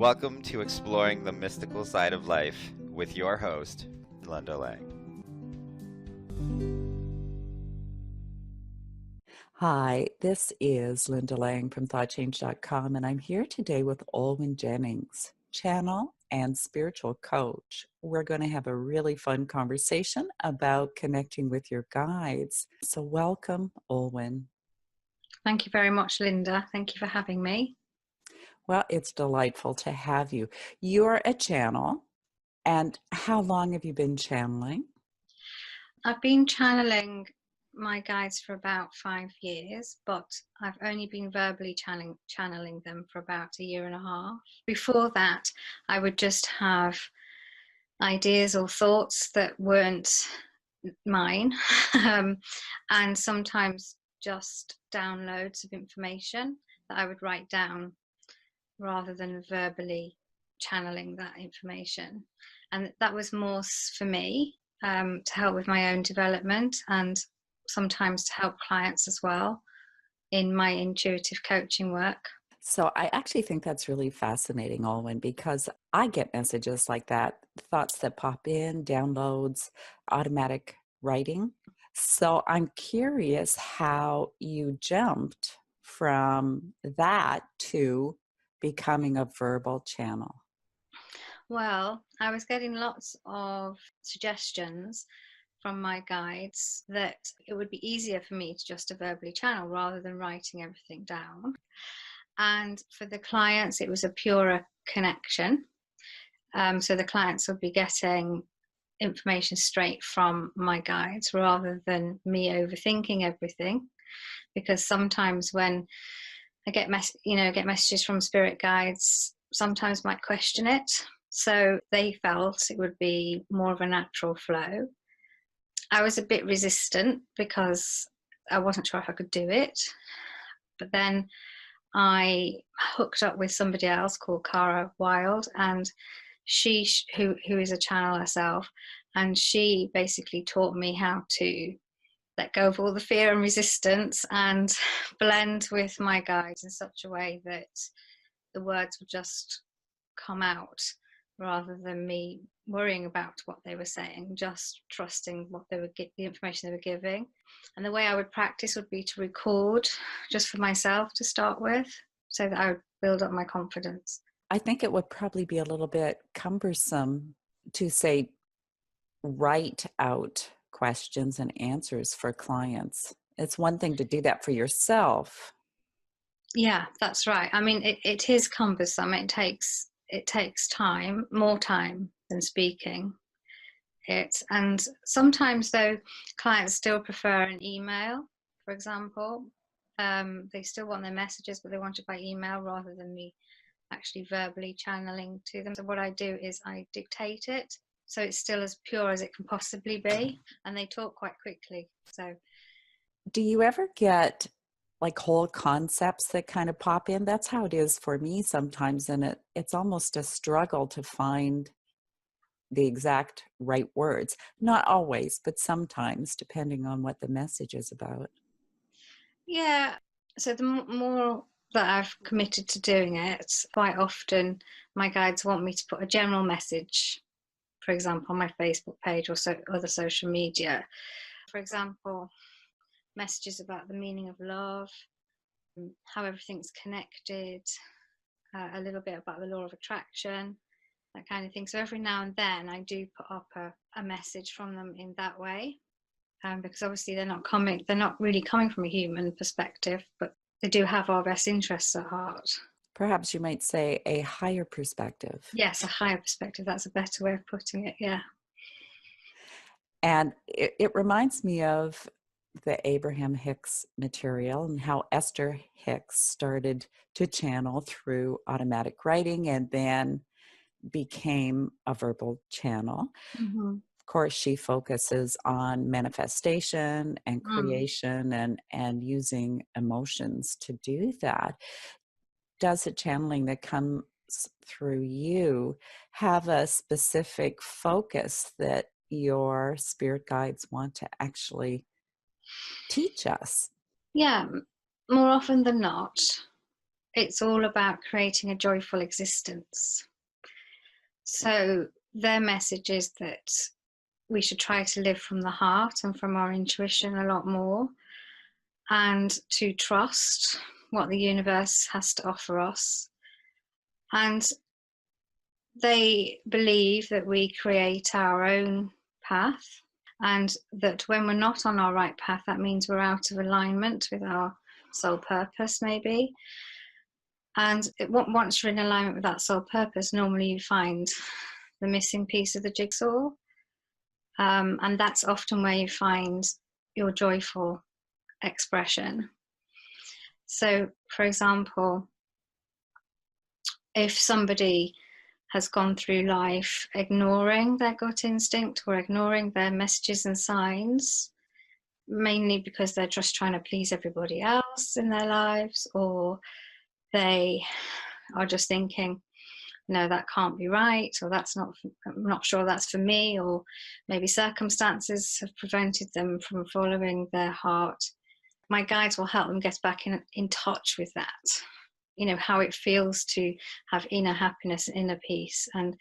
Welcome to Exploring the Mystical Side of Life with your host, Linda Lang. Hi, this is Linda Lang from thoughtchange.com, and I'm here today with Olwen Jennings, channel and spiritual coach. We're going to have a really fun conversation about connecting with your guides. So welcome, Olwen. Thank you very much, Linda. Thank you for having me. Well, it's delightful to have you. You're a channel, and how long have you been channeling? I've been channeling my guides for about 5 years, but I've only been verbally channeling them for about a year and a half. Before that, I would just have ideas or thoughts that weren't mine, and sometimes just downloads of information that I would write down rather than verbally channeling that information. And that was more for me, to help with my own development and sometimes to help clients as well in my intuitive coaching work. So I actually think that's really fascinating, Olwen, because I get messages like that, thoughts that pop in, downloads, automatic writing. So I'm curious how you jumped from that to becoming a verbal channel. Well, I was getting lots of suggestions from my guides that it would be easier for me to just verbally channel rather than writing everything down. And for the clients, it was a purer connection. So the clients would be getting information straight from my guides rather than me overthinking everything. Because sometimes when I get messages from spirit guides, sometimes might question it. So they felt it would be more of a natural flow. I was a bit resistant because I wasn't sure if I could do it. But then I hooked up with somebody else called Cara Wild, and she, who is a channel herself, and she basically taught me how to let go of all the fear and resistance and blend with my guides in such a way that the words would just come out rather than me worrying about what they were saying, just trusting what they would get, the information they were giving. And the way I would practice would be to record just for myself to start with, so that I would build up my confidence. I think it would probably be a little bit cumbersome to say, write out questions and answers for clients. It's one thing to do that for yourself. Yeah, that's right. I mean, it is cumbersome. It takes time, more time than speaking it. And sometimes, though, clients still prefer an email, for example. They still want their messages, but they want it by email rather than me actually verbally channeling to them. So what I do is I dictate it, so it's still as pure as it can possibly be, and they talk quite quickly. So, do you ever get like whole concepts that kind of pop in? That's how it is for me sometimes, and it's almost a struggle to find the exact right words. Not always, but sometimes, depending on what the message is about. yeah, so the more that I've committed to doing it, quite often my guides want me to put a general message, for example, on my Facebook page or other social media. For example, messages about the meaning of love, how everything's connected, a little bit about the law of attraction, that kind of thing. So every now and then I do put up a message from them in that way, because obviously they're not really coming from a human perspective, but they do have our best interests at heart. Perhaps you might say a higher perspective. Yes, a higher perspective. That's a better way of putting it. Yeah. And it reminds me of the Abraham Hicks material and how Esther Hicks started to channel through automatic writing and then became a verbal channel. Mm-hmm. Of course, she focuses on manifestation and creation and using emotions to do that. Does the channeling that comes through you have a specific focus that your spirit guides want to actually teach us? Yeah, more often than not. it's all about creating a joyful existence. So their message is that we should try to live from the heart and from our intuition a lot more, and to trust what the universe has to offer us. And they believe that we create our own path, and that when we're not on our right path, that means we're out of alignment with our soul purpose, maybe. And once you're in alignment with that soul purpose, normally you find the missing piece of the jigsaw. And that's often where you find your joyful expression. So, for example, if somebody has gone through life ignoring their gut instinct or ignoring their messages and signs, mainly because they're just trying to please everybody else in their lives, or they are just thinking, no, that can't be right, or I'm not sure that's for me, or maybe circumstances have prevented them from following their heart. My guides will help them get back in touch with that, how it feels to have inner happiness, inner peace. And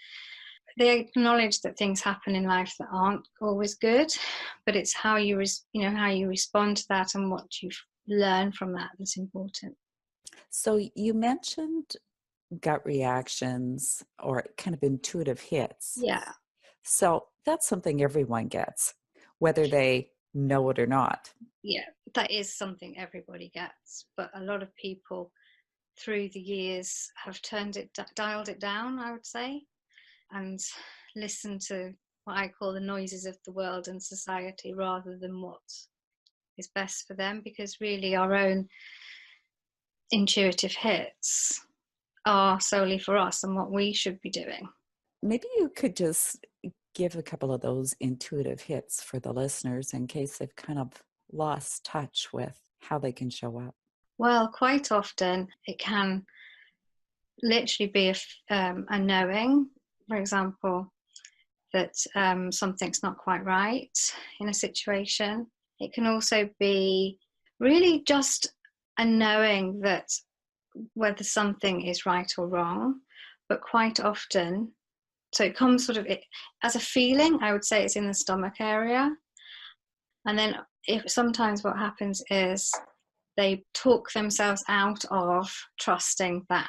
they acknowledge that things happen in life that aren't always good, but it's how you respond to that and what you learn from that that's important. So you mentioned gut reactions or kind of intuitive hits. Yeah. So that's something everyone gets, whether they know it or not. Yeah, that is something everybody gets, but a lot of people through the years have dialed it down, I would say, and listened to what I call the noises of the world and society rather than what is best for them, because really our own intuitive hits are solely for us and what we should be doing. Maybe you could just give a couple of those intuitive hits for the listeners in case they've kind of lost touch with how they can show up. Well, quite often it can literally be a knowing, for example, that something's not quite right in a situation. It can also be really just a knowing that whether something is right or wrong, but quite often, so it comes sort of as a feeling, I would say it's in the stomach area. And then sometimes what happens is they talk themselves out of trusting that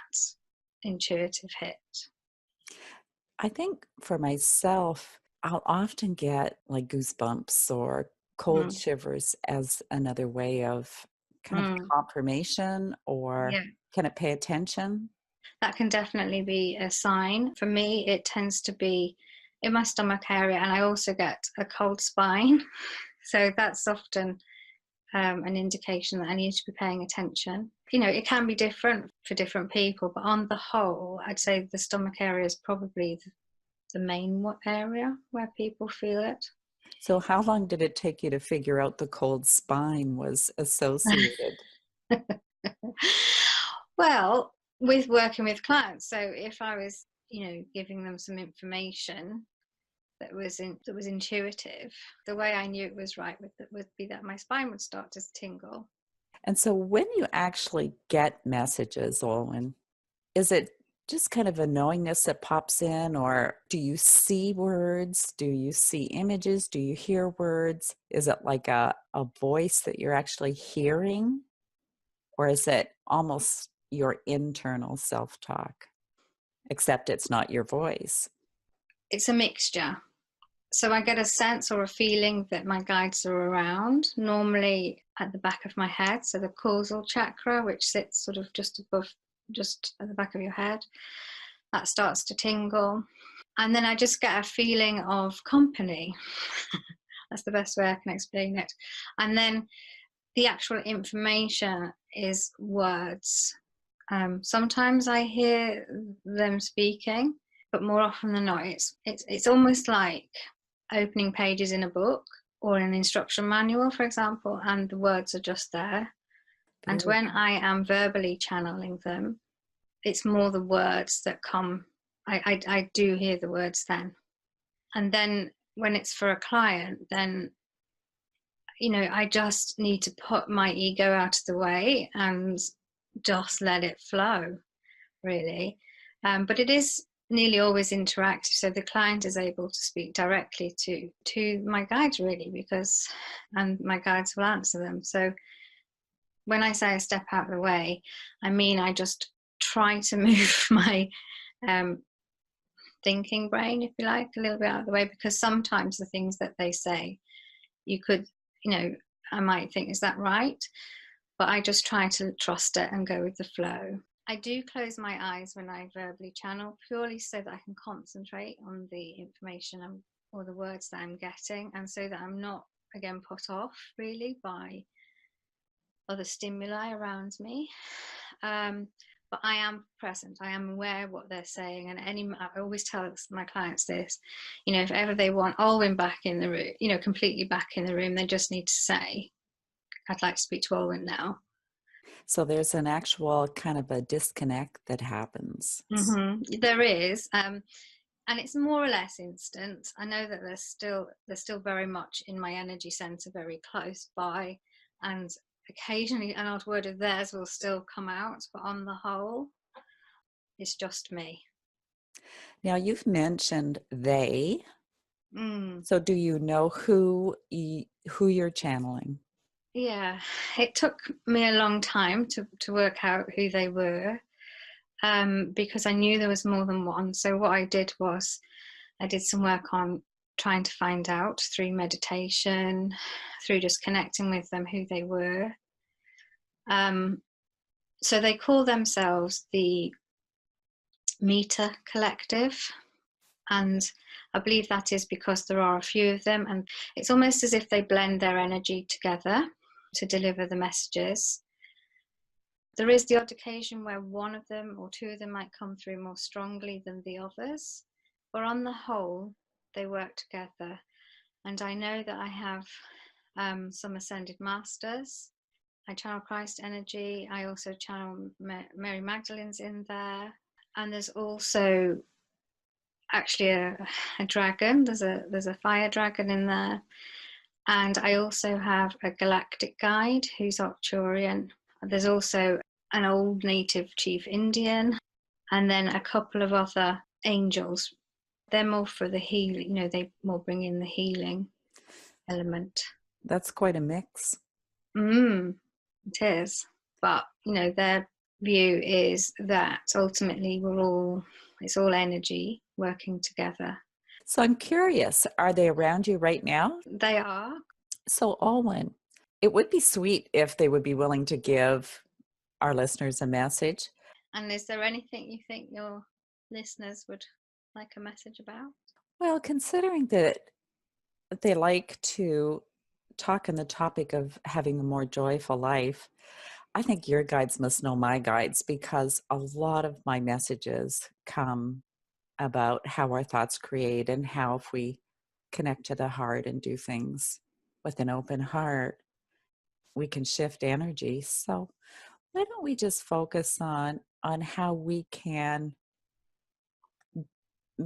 intuitive hit. I think for myself, I'll often get like goosebumps or cold shivers as another way of kind of confirmation, or Yeah, can it pay attention? that can definitely be a sign. For me, it tends to be in my stomach area, and I also get a cold spine. So that's often an indication that I need to be paying attention. It can be different for different people, but on the whole, I'd say the stomach area is probably the main area where people feel it. So how long did it take you to figure out the cold spine was associated? Well, with working with clients, so if I was, giving them some information that was intuitive, the way I knew it was right would be that my spine would start to tingle. And so when you actually get messages, Olwen, is it just kind of a knowingness that pops in, or do you see words? Do you see images? Do you hear words? Is it like a voice that you're actually hearing? Or is it almost your internal self-talk, except it's not your voice? It's a mixture. So I get a sense or a feeling that my guides are around, normally at the back of my head. So the causal chakra, which sits sort of just at the back of your head, that starts to tingle. And then I just get a feeling of company. That's the best way I can explain it. And then the actual information is words. Sometimes I hear them speaking, but more often than not, it's almost like opening pages in a book or an instruction manual, for example, and the words are just there. And when I am verbally channeling them, it's more the words that come. I do hear the words then. And then when it's for a client, then, I just need to put my ego out of the way and just let it flow, really. But it is nearly always interactive, so the client is able to speak directly to my guides, really, and my guides will answer them. So when I say I step out of the way, I mean I just try to move my thinking brain, if you like, a little bit out of the way, because sometimes the things that they say, you could, I might think, is that right? But I just try to trust it and go with the flow. I do close my eyes when I verbally channel, purely so that I can concentrate on the information or the words that I'm getting, and so that I'm not, again, put off really by other stimuli around me. But I am present. I am aware of what they're saying, and I always tell my clients this: if ever they want Olwen back in the room, completely back in the room, they just need to say, "I'd like to speak to Olwen now." So there's an actual kind of a disconnect that happens. There is, and it's more or less instant. I know that they're still very much in my energy center, very close by, and occasionally an odd word of theirs will still come out, but on the whole, it's just me. Now, you've mentioned they. Mm. So do you know who you're channeling? Yeah, it took me a long time to work out who they were, because I knew there was more than one. So what I did was I did some work on trying to find out through meditation, through just connecting with them, who they were. So they call themselves the Meter Collective, and I believe that is because there are a few of them, and it's almost as if they blend their energy together to deliver the messages. There is the odd occasion where one of them or two of them might come through more strongly than the others, but on the whole, they work together. And I know that I have some ascended masters. I channel Christ energy. I also channel Mary Magdalene's in there. And there's also actually a dragon. There's a fire dragon in there. And I also have a galactic guide who's Arcturian. There's also an old native chief Indian, and then a couple of other angels. They're more for the healing, they more bring in the healing element. That's quite a mix. It is. But, their view is that ultimately it's all energy working together. So I'm curious, are they around you right now? They are. So Olwen, it would be sweet if they would be willing to give our listeners a message. And is there anything you think your listeners would like a message about? Well, considering that they like to talk on the topic of having a more joyful life, I think your guides must know my guides, because a lot of my messages come about how our thoughts create, and how if we connect to the heart and do things with an open heart, we can shift energy. So why don't we just focus on how we can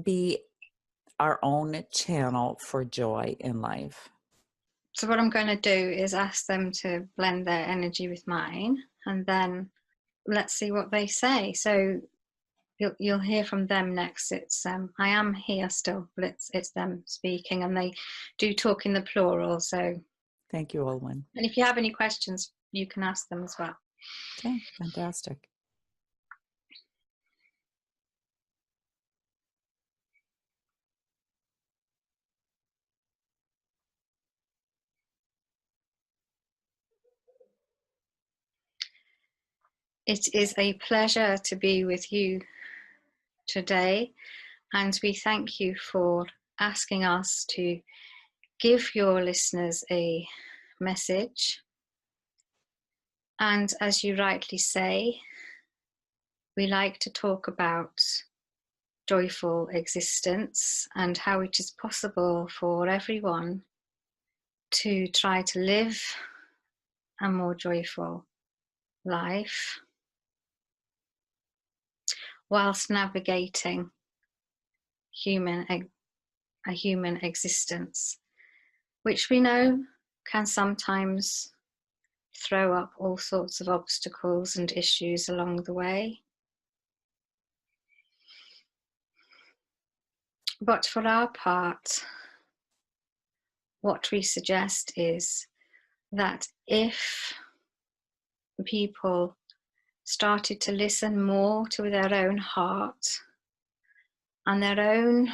be our own channel for joy in life? So what I'm going to do is ask them to blend their energy with mine, and then let's see what they say. So you'll hear from them next. It's I am here still, but it's them speaking, and they do talk in the plural. So Thank you, Olwen. and if you have any questions, you can ask them as well. Okay, fantastic. It is a pleasure to be with you today, and we thank you for asking us to give your listeners a message. And as you rightly say, we like to talk about joyful existence and how it is possible for everyone to try to live a more joyful life whilst navigating a human existence, which we know can sometimes throw up all sorts of obstacles and issues along the way. But for our part, what we suggest is that if people started to listen more to their own heart and their own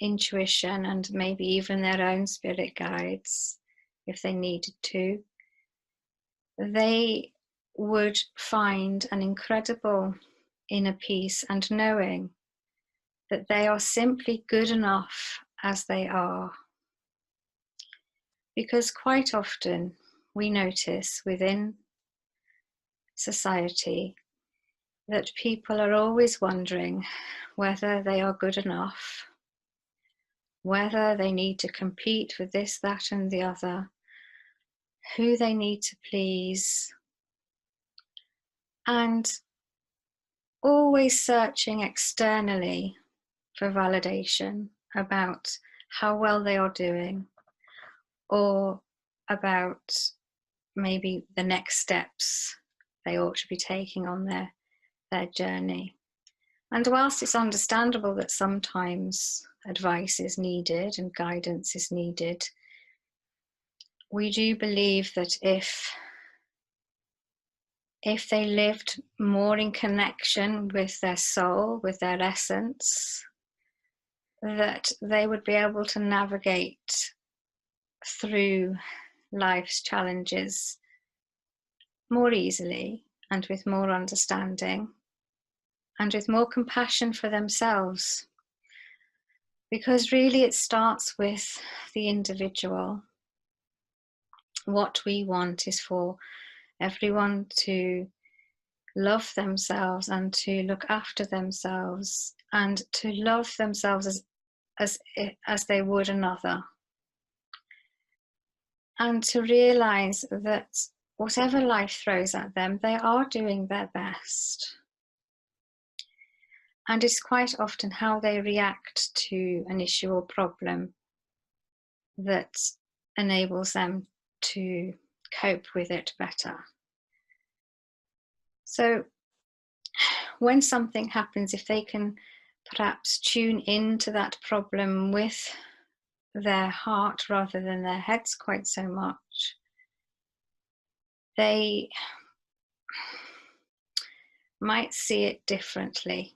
intuition, and maybe even their own spirit guides, if they needed to, they would find an incredible inner peace and knowing that they are simply good enough as they are. Because quite often we notice within society that people are always wondering whether they are good enough, whether they need to compete with this, that, and the other, who they need to please, and always searching externally for validation about how well they are doing, or about maybe the next steps they ought to be taking on their journey. And whilst it's understandable that sometimes advice is needed and guidance is needed, we do believe that if they lived more in connection with their soul, with their essence, that they would be able to navigate through life's challenges more easily and with more understanding and with more compassion for themselves. Because really it starts with the individual. What we want is for everyone to love themselves and to look after themselves and to love themselves as they would another. And to realize that whatever life throws at them, they are doing their best. And it's quite often how they react to an issue or problem that enables them to cope with it better. So when something happens, if they can perhaps tune into that problem with their heart rather than their heads quite so much, they might see it differently,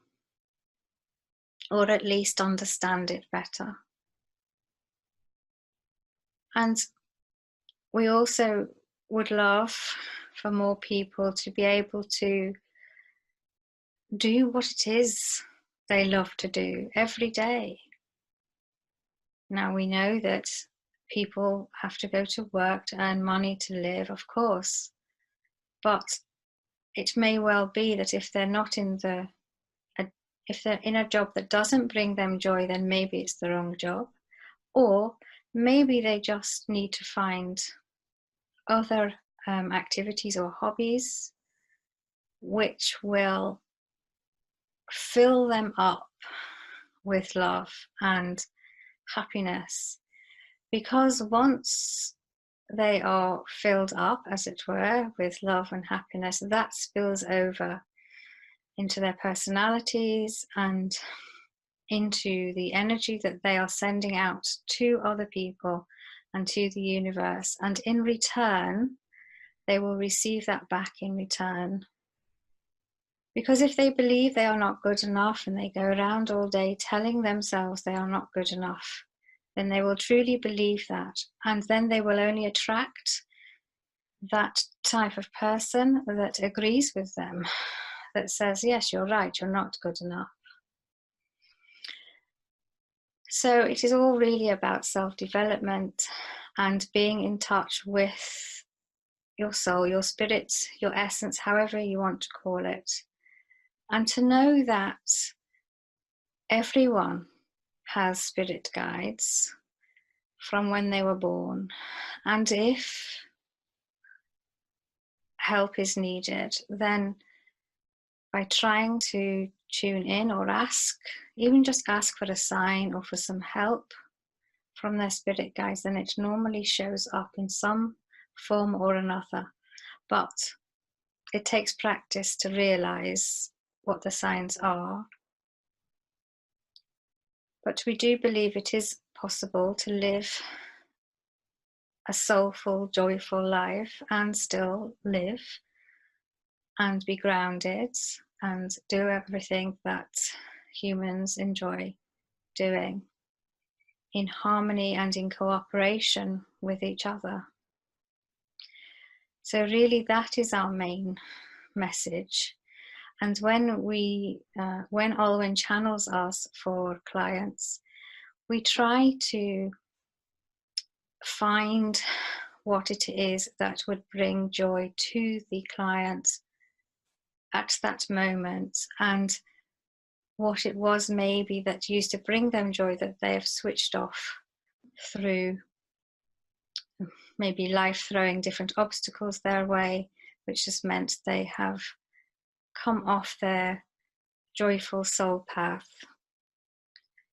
or at least understand it better. And we also would love for more people to be able to do what it is they love to do every day. Now we know that people have to go to work to earn money to live, of course, but it may well be that if they're not in if they're in a job that doesn't bring them joy, then maybe it's the wrong job, or maybe they just need to find other activities or hobbies which will fill them up with love and happiness. Because once they are filled up, as it were, with love and happiness, that spills over into their personalities and into the energy that they are sending out to other people and to the universe. And in return, they will receive that back in return. Because if they believe they are not good enough and they go around all day telling themselves they are not good enough, then they will truly believe that. And then they will only attract that type of person that agrees with them, that says, yes, you're right, you're not good enough. So it is all really about self-development and being in touch with your soul, your spirit, your essence, however you want to call it. And to know that everyone has spirit guides from when they were born. And if help is needed, then by trying to tune in or ask, even just ask for a sign or for some help from their spirit guides, then it normally shows up in some form or another. But it takes practice to realize what the signs are. But we do believe it is possible to live a soulful, joyful life and still live and be grounded and do everything that humans enjoy doing in harmony and in cooperation with each other. So really that is our main message. And when Olwen channels us for clients, we try to find what it is that would bring joy to the client at that moment, and what it was maybe that used to bring them joy that they have switched off through maybe life throwing different obstacles their way, which has meant they have come off their joyful soul path.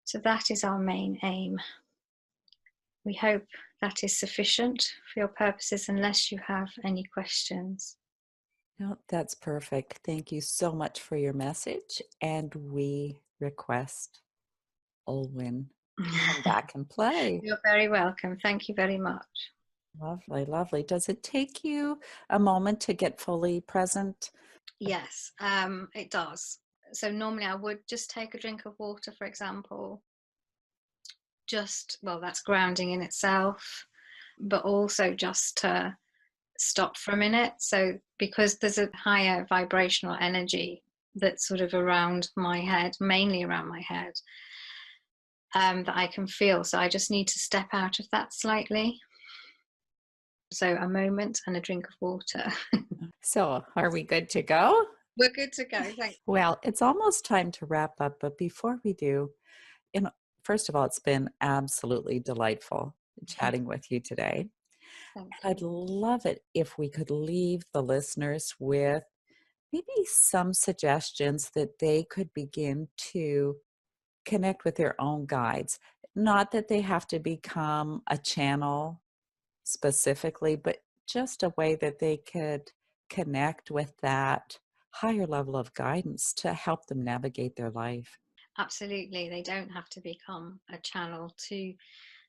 So that is our main aim. We hope that is sufficient for your purposes, unless you have any questions. No, that's perfect. Thank you so much for your message. And we request Olwen come back and play. You're very welcome. Thank you very much. Lovely, lovely. Does it take you a moment to get fully present? Yes, it does. So normally I would just take a drink of water, for example. Well, that's grounding in itself, but also just to stop for a minute. So because there's a higher vibrational energy that's sort of around my head, mainly around my head, that I can feel. So I just need to step out of that slightly. So a moment and a drink of water. So, are we good to go? We're good to go. Thanks. Well, it's almost time to wrap up, but before we do, first of all, it's been absolutely delightful chatting with you today. Thank And I'd love it if we could leave the listeners with maybe some suggestions that they could begin to connect with their own guides. Not that they have to become a channel specifically, but just a way that they could connect with that higher level of guidance to help them navigate their life. Absolutely. They don't have to become a channel to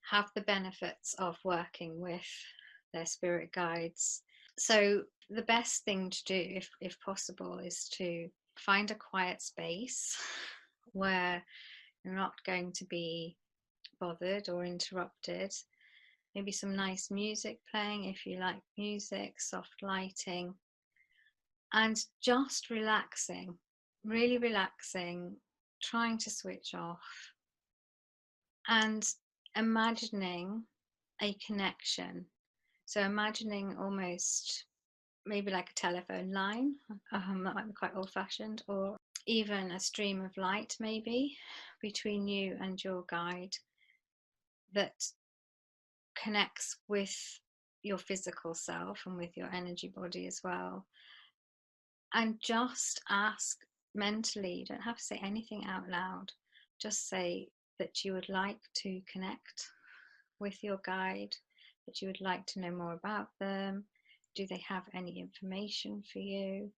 have the benefits of working with their spirit guides. So the best thing to do, if possible, is to find a quiet space where you're not going to be bothered or interrupted. Maybe some nice music playing if you like music, soft lighting, and just relaxing, really relaxing, trying to switch off and imagining a connection. So imagining almost maybe like a telephone line, that might be quite old fashioned, or even a stream of light maybe between you and your guide that connects with your physical self and with your energy body as well. And just ask mentally, you don't have to say anything out loud, just say that you would like to connect with your guide, that you would like to know more about them. Do they have any information for you?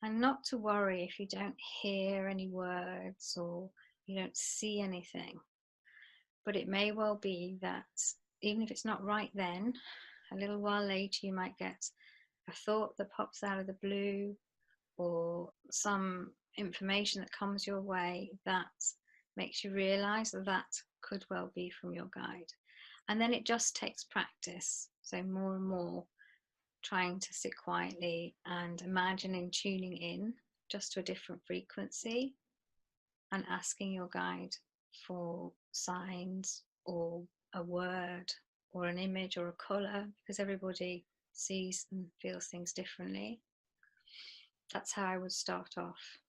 And not to worry if you don't hear any words or you don't see anything. But it may well be that even if it's not right then, a little while later you might get a thought that pops out of the blue, or some information that comes your way that makes you realize that that could well be from your guide. And then it just takes practice. So more and more trying to sit quietly and imagining tuning in just to a different frequency and asking your guide for signs or a word or an image or a color, because everybody sees and feels things differently. That's how I would start off.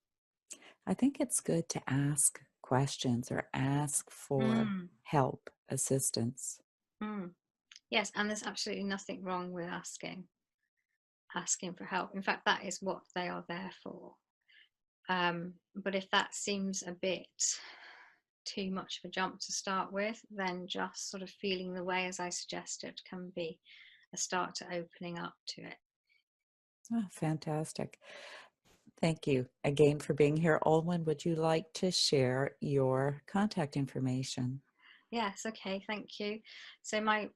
I think it's good to ask questions or ask for Mm, help, assistance. mm. Yes, and there's absolutely nothing wrong with asking for help. In fact, that is what they are there for. But if that seems a bit too much of a jump to start with, then just sort of feeling the way as I suggested can be a start to opening up to it. Oh, fantastic. Thank you again for being here. Olwen, would you like to share your contact information? Yes, okay, thank you. So my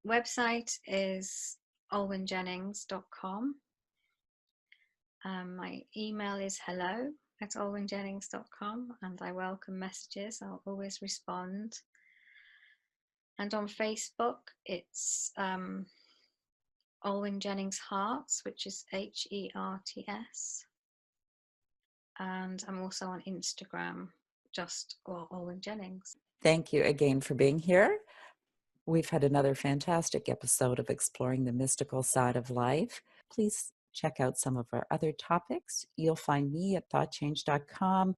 website is olwenjennings.com. My email is hello@olwenjennings.com, and I welcome messages. I'll always respond. And on Facebook, it's Olwen Jennings Hearts, which is HERTS. And I'm also on Instagram, just Olwen Jennings. Thank you again for being here. We've had another fantastic episode of Exploring the Mystical Side of Life. Please check out some of our other topics. You'll find me at thoughtchange.com,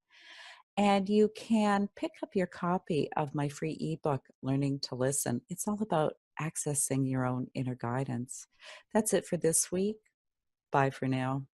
and you can pick up your copy of my free ebook, Learning to Listen. It's all about accessing your own inner guidance. That's it for this week. Bye for now.